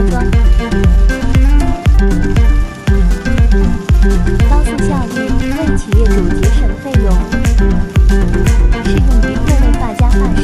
装。高速效率，为企业主节省费用，适用于各类发夹发饰。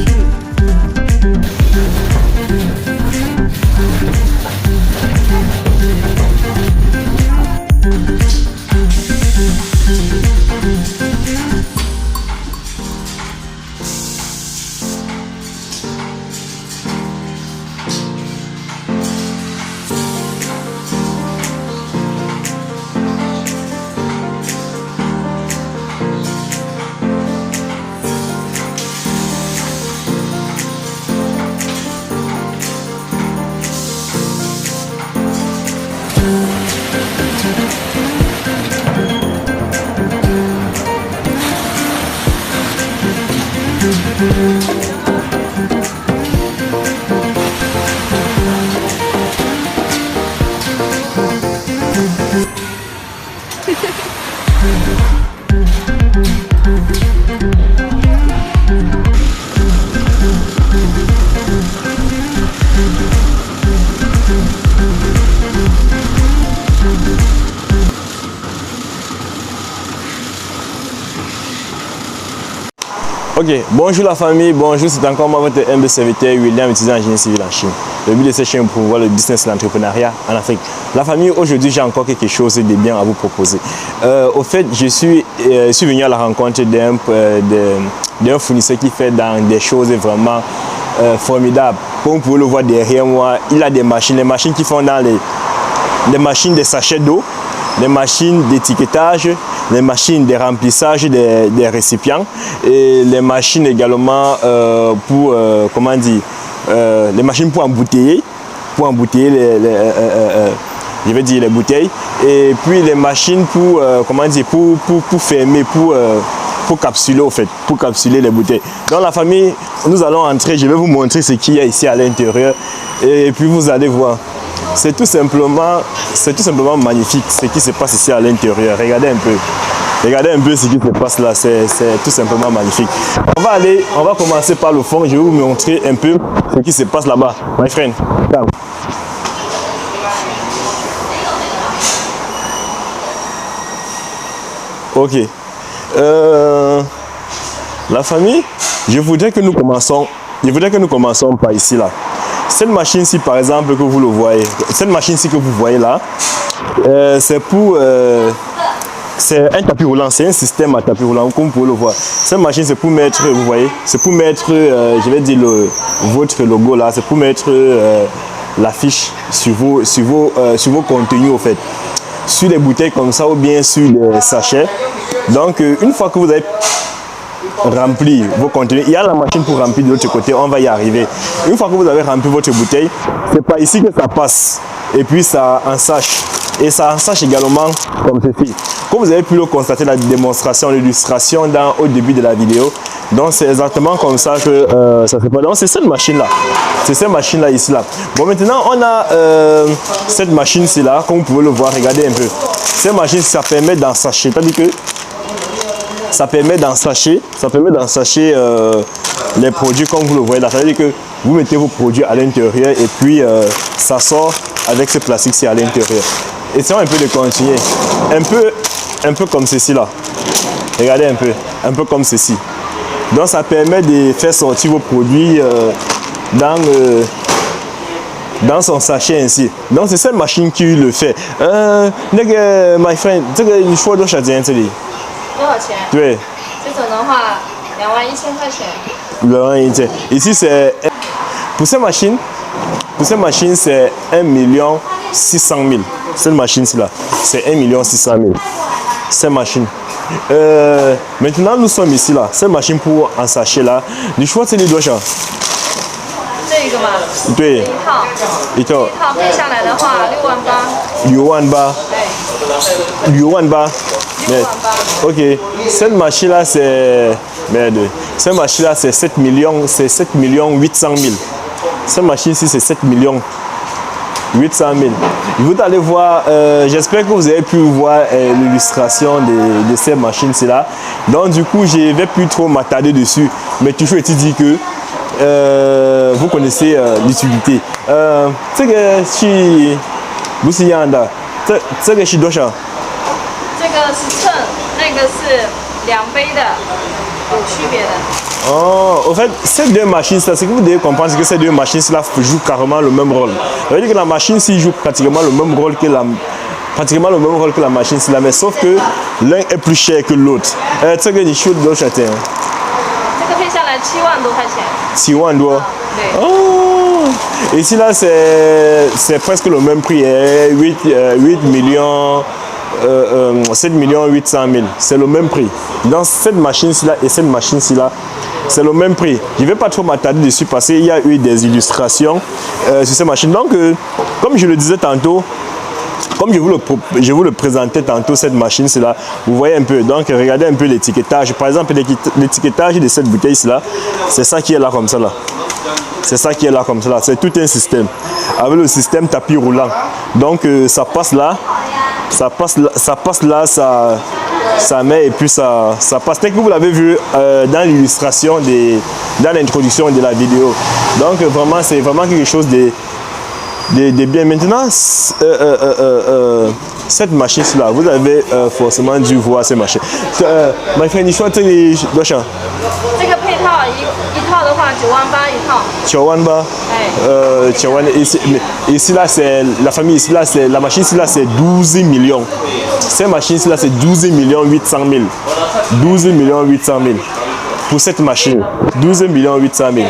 Ok, bonjour la famille, bonjour, c'est encore moi votre humble serviteur William, étudiant en génie civil en Chine. Le but de cette chaîne est pour voir le business et l'entrepreneuriat en Afrique. La famille, aujourd'hui j'ai encore quelque chose de bien à vous proposer. Au fait, je suis venu à la rencontre d'un fournisseur qui fait dans des choses vraiment formidables. Comme vous pouvez le voir derrière moi, il a des machines, les machines qui font dans les machines de sachets d'eau, les machines d'étiquetage, les machines de remplissage des récipients et les machines également pour, comment dire, les machines pour embouteiller je vais dire les bouteilles, et puis les machines pour, comment dire, pour fermer, pour capsuler au fait, pour capsuler les bouteilles. Dans la famille, nous allons entrer, je vais vous montrer ce qu'il y a ici à l'intérieur et puis vous allez voir. C'est tout simplement magnifique ce qui se passe ici à l'intérieur. Regardez un peu ce qui se passe là, c'est tout simplement magnifique. On va commencer par le fond, je vais vous montrer un peu ce qui se passe là-bas. My friend, come. Ok. La famille, je voudrais que nous commençons par ici là. Cette machine-ci, par exemple, que vous le voyez, cette machine-ci que vous voyez là, c'est un tapis roulant, c'est un système à tapis roulant, comme vous pouvez le voir. Cette machine, c'est pour mettre, vous voyez, c'est pour mettre, je vais dire votre logo là, c'est pour mettre l'affiche sur vos contenus au fait, sur les bouteilles comme ça ou bien sur les sachets. Donc, une fois que vous avez rempli vos contenus, il y a la machine pour remplir de l'autre côté, on va y arriver. Une fois que vous avez rempli votre bouteille, c'est par ici que ça passe et puis ça ensache, et ça ensache également comme ceci. Comme vous avez pu le constater, la démonstration, l'illustration au début de la vidéo, donc c'est exactement comme ça que ça se passe. Donc c'est cette machine là, ici là. Bon, maintenant on a cette machine ci là, comme vous pouvez le voir, regardez un peu. Cette machine, ça permet d'ensacher, c'est-à-dire que ça permet d'ensacher les produits comme vous le voyez là. C'est-à-dire que vous mettez vos produits à l'intérieur et puis ça sort avec ce plastique à l'intérieur. Essayons un peu de continuer. Un peu comme ceci là. Regardez un peu comme ceci. Donc ça permet de faire sortir vos produits dans son sachet ainsi. Donc c'est cette machine qui le fait. My friend, 这个你说多少钱这里？多少钱？对，这种的话21000块钱。21000. Ici c'est pour cette machine c'est 1 600 000. Cette machine là, c'est 1 600 000. Cette machine. Maintenant nous sommes ici là. Cette machine pour ensacher là.你说这里多少？这个嘛？对。一套配下来的话68000。68000. Ok, cette machine là c'est cette machine là c'est 7 800 000. Cette machine ci c'est 7 800 000. Vous allez voir, j'espère que vous avez pu voir l'illustration de ces machines là. Donc du coup je ne vais plus trop m'attarder dessus, mais toujours est-il dit que vous connaissez l'utilité. 这个是不是一样的？这个是多少？这个是秤，那个是量杯的，有区别的。 Oh, en fait, ces deux machines, c'est ce que vous devez comprendre, c'est que ces deux machines-là jouent carrément le même rôle. Ça veut dire que la machine-ci joue pratiquement le même rôle que la machine-là, mais sauf que l'un est plus cher que l'autre. 这个你修多少钱？这个配下来7万多块钱。7万多。对。Oh, ici là, c'est presque le même prix, 8 millions. 7 800 000, c'est le même prix. Dans cette machine-ci-là et cette machine-ci-là, c'est le même prix. Je ne vais pas trop m'attarder dessus parce qu'il y a eu des illustrations sur ces machines. Donc, comme je le disais tantôt, comme je vous le présentais tantôt, cette machine-là, vous voyez un peu. Donc, regardez un peu l'étiquetage. Par exemple, l'étiquetage de cette bouteille-là, c'est ça qui est là comme ça. C'est ça qui est là comme ça. C'est tout un système. Avec le système tapis roulant. Donc, ça passe là. Ça passe là, ça met et puis ça passe. Tel que vous l'avez vu dans l'illustration, dans l'introduction de la vidéo. Donc vraiment, c'est vraiment quelque chose de bien. Maintenant, cette machine-là, vous avez forcément dû voir cette machine. My friend,你说这里多少？这个配套一套的话9万8一套。9万8。9万. Ici là, c'est la famille. Ici là, c'est la machine. Ici là, c'est 12 millions. Cette machine ici là, c'est 12 800 000. 12 800 000 pour cette machine. 12 800 000.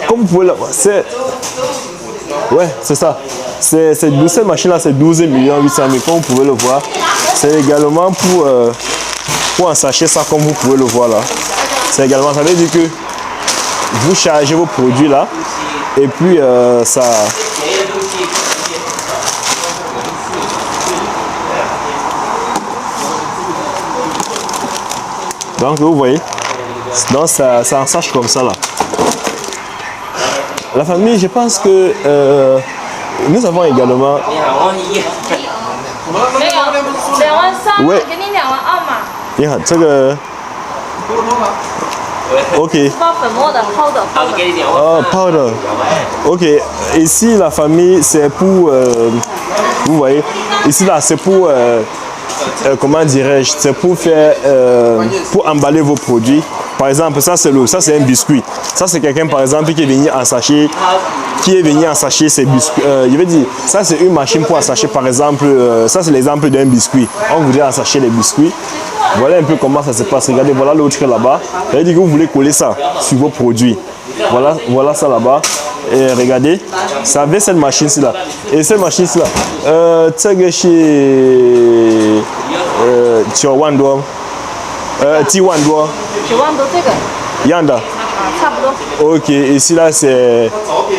Comme vous pouvez le voir, c'est ouais, c'est ça. Cette machine-là, c'est 12 800 000. Comme vous pouvez le voir, c'est également pour en sachet ça, comme vous pouvez le voir là. C'est également, ça veut dire que vous chargez vos produits là, et puis ça. Donc vous voyez, donc ça en sache comme ça là. La famille, je pense que nous avons également. 没有2万3，喂给你2万2嘛。你好，这个 OK. 包粉末的powder。 Powder. OK. Ici, la famille, c'est pour. Vous voyez, ici, là, c'est pour. Comment dirais-je? C'est pour faire. Pour emballer vos produits. Par exemple, ça, c'est un biscuit. Ça, c'est quelqu'un, par exemple, qui est venu en sachet. Qui est venu en sachet ces biscuits. Je veux dire, ça, c'est une machine pour en sachet. Par exemple, ça, c'est l'exemple d'un biscuit. On voudrait en sachet les biscuits. Voilà un peu comment ça se passe. Regardez, voilà l'autre là-bas. Ça veut dire que vous voulez coller ça sur vos produits. Voilà ça là-bas. Et regardez, ça avait cette machine-là. Et cette machine-là, c'est que chez Tiwando. 9万多这个。Yanda. 差不多。 OK, ici là c'est.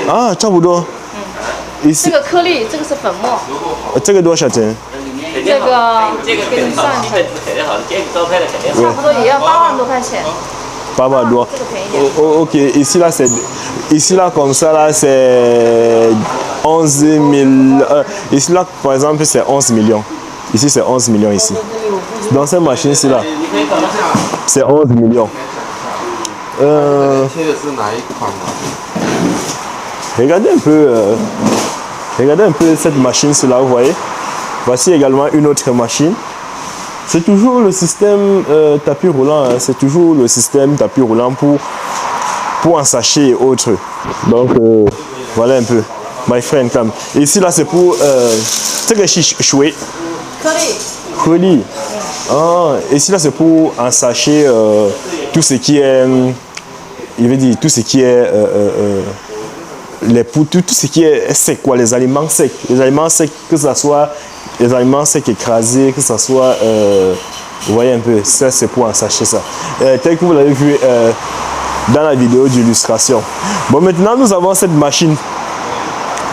Ah, 差不多。这个颗粒，这个是粉末。这个多少钱？这个给你算一下，差不多也要8万多块钱。 8万多。这个便宜点。 OK, ici là c'est. Ici là comme ça là c'est 11 000. Ici là par exemple c'est 11 millions. Ici c'est 11 millions ici. Dans cette machine ici là, c'est 11 millions. Regardez un peu cette machine là, vous voyez. Voici également une autre machine. C'est toujours le système tapis roulant. Hein. C'est toujours le système tapis roulant pour en sachet et autres. Donc voilà un peu. My friend, come. Ici là c'est pour ce que je suis. Colis. Ah, ici là c'est pour en sachet tout ce qui est. Il veut dire tout ce qui est. Tout ce qui est sec, quoi, les aliments secs. Les aliments secs, que ce soit les aliments secs écrasés, que ce soit. Vous voyez un peu, ça c'est pour en sachet ça. Tel que vous l'avez vu dans la vidéo d'illustration. Bon, maintenant nous avons cette machine.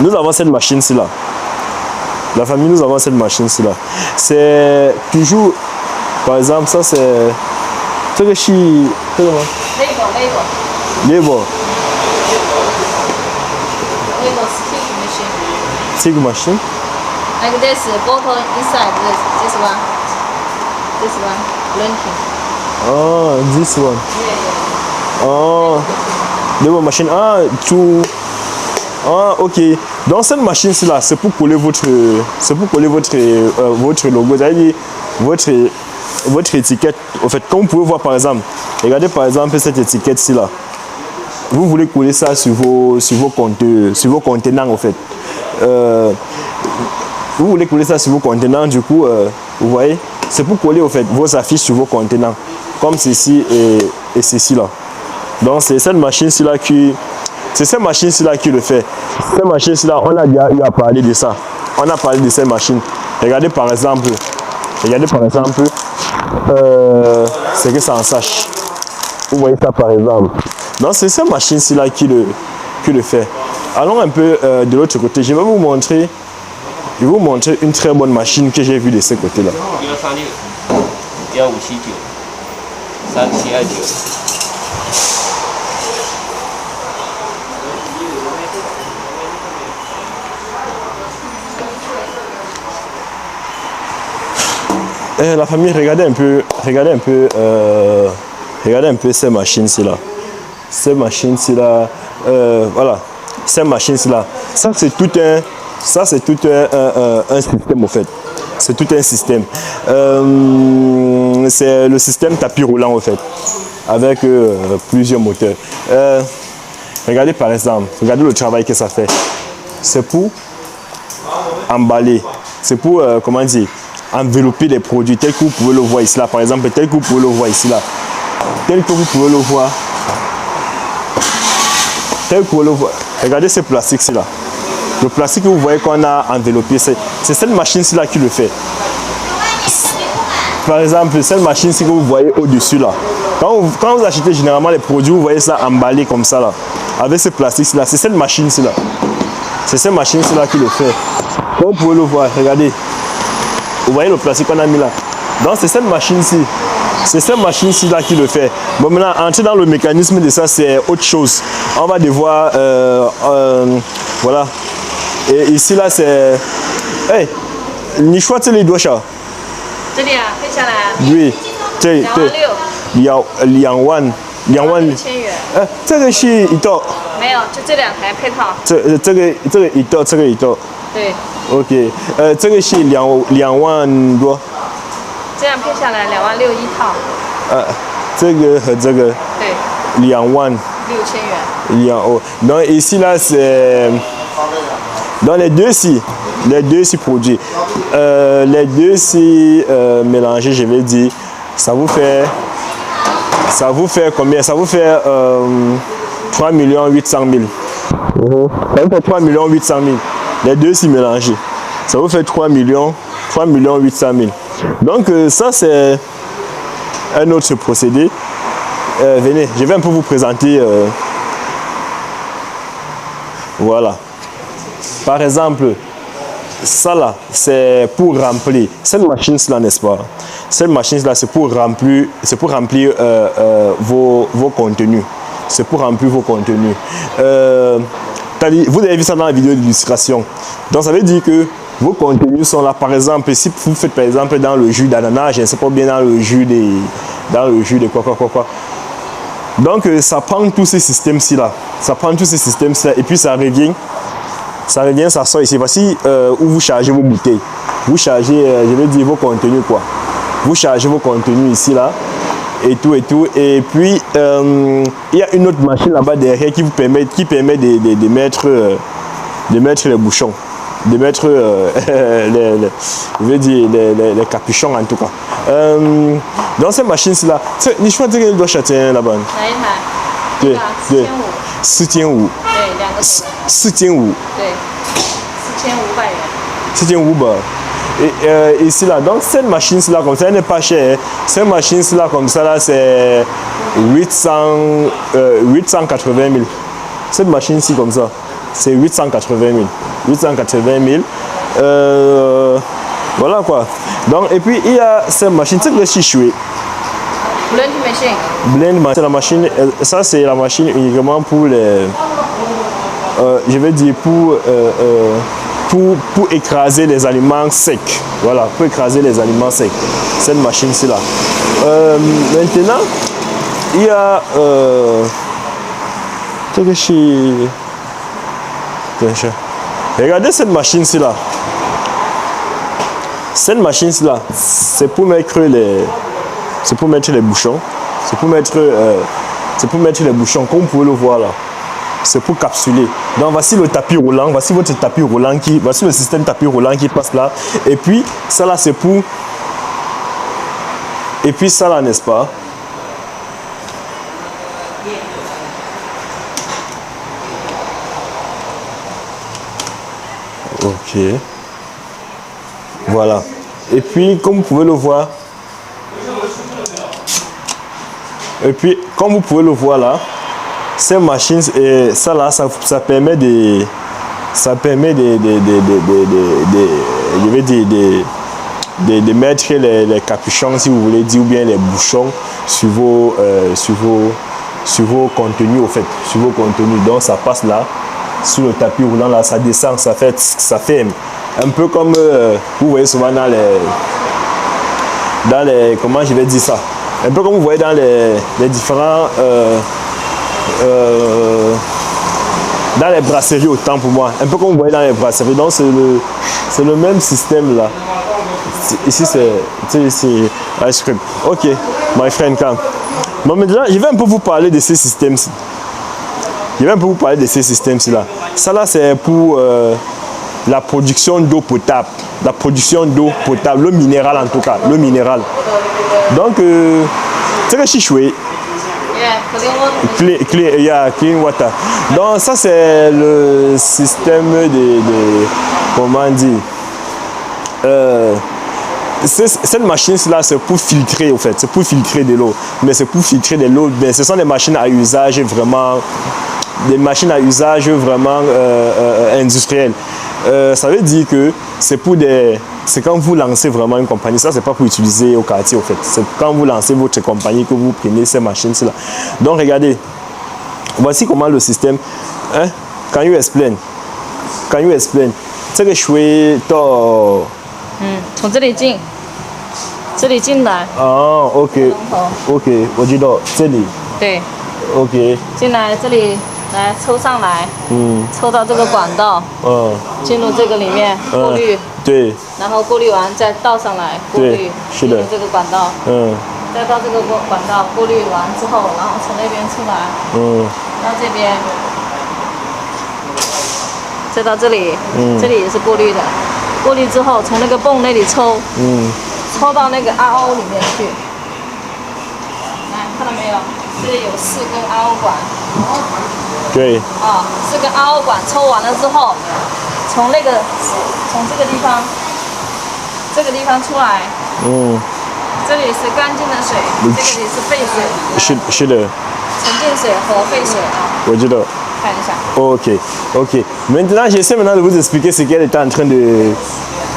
Nous avons cette machine-ci là. La famille, nous avons cette machine-ci là. C'est toujours. Par exemple, ça c'est. C'est que je Label. Stick machine. Like this bottle inside this one. This one blinking. Oh, this one. Oh, de vos machines. Ah, tout. Ah, ok. Donc cette machine-ci là, c'est pour coller votre logo, c'est-à-dire votre étiquette. En fait, comme vous pouvez voir par exemple, regardez par exemple cette étiquette-ci là. Vous voulez coller ça sur vos contenants en fait. Vous voulez coller ça sur vos contenants, du coup, vous voyez, c'est pour coller en fait vos affiches sur vos contenants, comme ceci et ceci là. Donc c'est cette machine-ci là qui le fait. Cette machine-ci là, on a déjà eu à parler de ça. On a parlé de cette machine. Regardez par exemple, c'est que ça en sache. Vous voyez ça par exemple. Donc c'est cette machine-ci là qui le fait. Allons un peu de l'autre côté. Je vais vous montrer une très bonne machine que j'ai vue de ce côté-là. La famille, regardez un peu ces machines-ci là. Ces machines-ci là, voilà, ces machines-ci là. Ça c'est tout un système en fait. C'est tout un système. C'est le système tapis roulant en fait, avec plusieurs moteurs. Regardez par exemple, regardez le travail que ça fait. C'est pour emballer, c'est pour comment dire, envelopper les produits tels que vous pouvez le voir ici là, par exemple, tel que vous pouvez le voir ici là, tel que vous pouvez le voir. Regardez ce plastique là. Le plastique que vous voyez qu'on a enveloppé, c'est cette machine-ci là qui le fait. Par exemple, cette machine-ci que vous voyez au-dessus là. Quand vous achetez généralement les produits, vous voyez ça emballé comme ça là. Avec ce plastique là, c'est cette machine-ci là. C'est cette machine-ci là qui le fait. Comme vous pouvez le voir, regardez. Vous voyez le plastique qu'on a mis là. Donc c'est cette machine-ci. C'est cette machine-ci là qui le fait. Bon, maintenant, entrer dans le mécanisme de ça, c'est autre chose. On va devoir... voilà. Et ici là, c'est... Hey,你说这里多少？这里啊，配下来对，对对，两万2000元。这个是一道。没有，就这2台配套。这个一道，这个一道。对。OK，这个是两万多。这样配下来26000一套。这个和这个。对。26000元。Donc ici là c'est dans les deux ici produits, les deux ici mélangés, je vais dire, ça vous fait combien? Ça vous fait 3 800 000. Ça vous fait 3 800 000. Les deux ici mélangés, ça vous fait 3 800 000. Donc ça c'est un autre procédé. Venez, je vais un peu vous présenter. Voilà. Par exemple, ça là, c'est pour remplir. Cette machine-là, n'est-ce pas? Cette machine-là, c'est pour remplir vos contenus. C'est pour remplir vos contenus. Vous avez vu ça dans la vidéo d'illustration. Donc, ça veut dire que vos contenus sont là. Par exemple, si vous faites par exemple dans le jus d'ananas, je ne sais pas bien dans le jus de quoi. Donc, ça prend tous ces systèmes-ci là. Ça prend tous ces systèmes-ci là et puis ça revient, ça sort ici. Voici où vous chargez vos bouteilles. Vous chargez, je vais dire, vos contenus quoi. Vous chargez vos contenus ici là et tout. Et puis, il y a une autre machine là-bas derrière qui permet de mettre les bouchons. De mettre les capuchons en tout cas. Dans cette machine-ci là,你说这个多少钱，老板？哪一台？对对4500。4500。对，2个。4500。对，4500元。4500. Et ici là, donc cette machine-ci là comme ça, elle n'est pas chère. Cette machine-ci là comme ça là, c'est 880 000. Cette machine-ci comme ça, c'est 880 000. 880 000. Voilà quoi. Donc, et puis il y a cette machine, c'est le chichoué. Blend machine. C'est la machine, ça c'est la machine uniquement pour les. Je vais dire pour écraser les aliments secs. Voilà, pour écraser les aliments secs. Cette machine-ci là. Maintenant, il y a regardez cette machine-ci là. Cette machine-ci là, c'est pour mettre les bouchons. C'est pour mettre les bouchons, comme vous pouvez le voir là. C'est pour capsuler. Donc voici le tapis roulant, voici votre tapis roulant voici le système tapis roulant qui passe là. Et puis ça là c'est pour. Et puis ça là, n'est-ce pas? Ok. Voilà. Et puis comme vous pouvez le voir. Et puis comme vous pouvez le voir là. Ces machines, et ça là, ça permet de mettre les capuchons, si vous voulez dire, ou bien les bouchons sur vos contenus, au fait, sur vos contenus. Donc ça passe là, sur le tapis roulant là, ça descend, ça fait un peu comme vous voyez souvent dans les, comment je vais dire ça, un peu comme vous voyez dans les différents dans les brasseries, autant pour moi, un peu comme vous voyez dans les brasseries. Donc c'est le même système là. Ici c'est ice cream. Ok, my friend, come. Bon, maintenant je vais un peu vous parler de ces systèmes-ci. Là. Ça là c'est pour la production d'eau potable. La production d'eau potable, le minéral en tout cas, le minéral. Donc c'est que je suis clean water. Donc ça c'est le système de comment dire, cette machine là c'est pour filtrer, au fait, c'est pour filtrer de l'eau, mais c'est pour filtrer de l'eau, mais ce sont des machines à usage vraiment, industriel. Ça veut dire que c'est quand vous lancez vraiment une compagnie, ça c'est pas pour utiliser au quartier, au fait, c'est quand vous lancez votre compagnie que vous prenez ces machines là. Donc regardez, voici comment le système, hein? Can you explain?这个水到从这里进来。哦 ，OK， 我知道这里。对。OK。进来这里来抽上来。抽到这个管道。进入这个里面过滤。对。然后过滤完再倒上来过滤。是的。进入这个管道。再到这个管道过滤完之后，然后从那边出来。到这边。再到这里，这里也是过滤的。过滤之后，从那个泵那里抽，抽到那个 RO 里面去。来，看到没有？这里有4根 RO 管。对。啊，4根 RO 管抽完了之后，从这个地方，出来。这里是干净的水，这里是废水。是的。纯净水和废水啊。我知道。看一下。Ok. Maintenant, j'essaie maintenant de vous expliquer ce qu'elle est en train de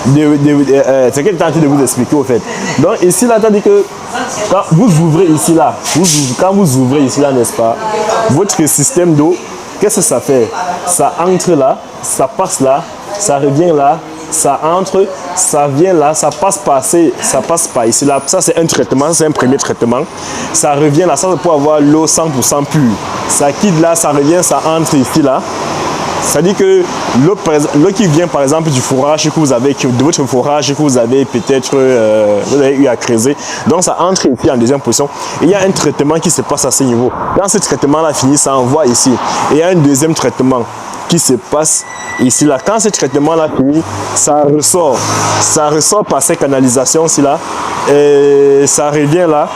vous expliquer au fait. Donc ici là, c'est-à-dire que quand vous ouvrez ici là, n'est-ce pas, votre système d'eau, qu'est-ce que ça fait? Ça entre là, ça passe là, ça revient là, ça entre, ça vient là, ça passe par ici là. Ça c'est un traitement, c'est un premier traitement. Ça revient là, ça c'est pour avoir l'eau 100% pure. Ça quitte là, ça revient, ça entre ici là. C'est-à-dire que l'eau qui vient par exemple du fourrage que vous avez, de votre fourrage que vous avez peut-être vous avez eu à creuser, donc ça entre ici en deuxième position. Et il y a un traitement qui se passe à ce niveau. Quand ce traitement là finit, ça envoie ici. Et il y a un deuxième traitement qui se passe ici là. Quand ce traitement là finit, ça ressort par ces canalisations ici là, et ça revient là,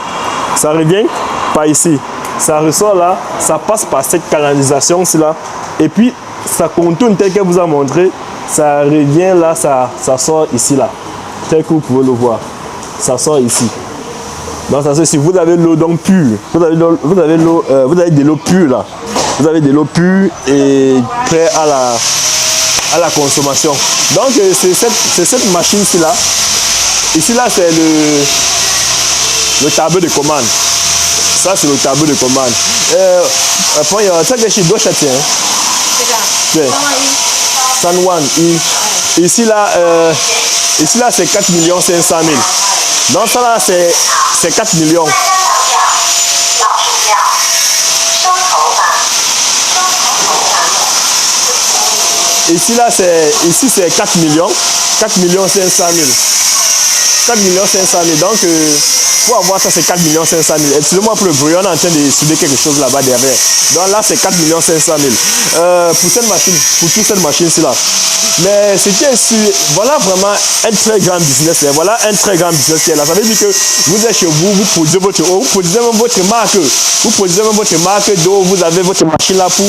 ça revient par ici, ça ressort là, ça passe par cette canalisation ici là, et puis ça contourne tel que vous a montré, ça revient là, ça sort ici là, tel que vous pouvez le voir, ça sort ici. Donc ça, si vous avez l'eau donc pure, vous avez de l'eau pure là, vous avez de l'eau pure et prêt à la consommation. Donc c'est cette machine ci là. Ici là c'est le tableau de commande. Ça c'est le tableau de commande. Après ça que je suis deux châtiens. San Juan. Ici là c'est 4 500 000. Donc ça là c'est 4 millions. Ici, c'est 4 millions. 4 500 000. 4 500 000. Donc, pour avoir ça, c'est 4 500 000. Excusez-moi pour le bruit, on est en train de souder quelque chose là-bas derrière. Donc là, c'est 4 500 000. Pour cette machine, pour toute cette machine-ci là. Mais ce qui est sûr, voilà vraiment un très grand business. Voilà un très grand business qui est là. Ça veut dire que vous êtes chez vous, vous produisez votre eau, vous produisez même votre marque. Vous produisez même votre marque d'eau, vous avez votre machine là pour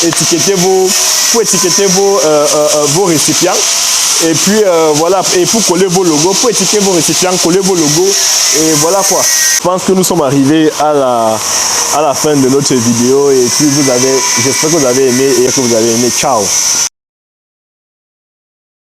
étiqueter vos récipients. Et puis voilà, et pour coller vos logos, pour étiqueter vos récipients, coller vos logos, et voilà quoi. Je pense que nous sommes arrivés à la fin de notre vidéo, et puis j'espère que vous avez aimé et que vous avez aimé. Ciao.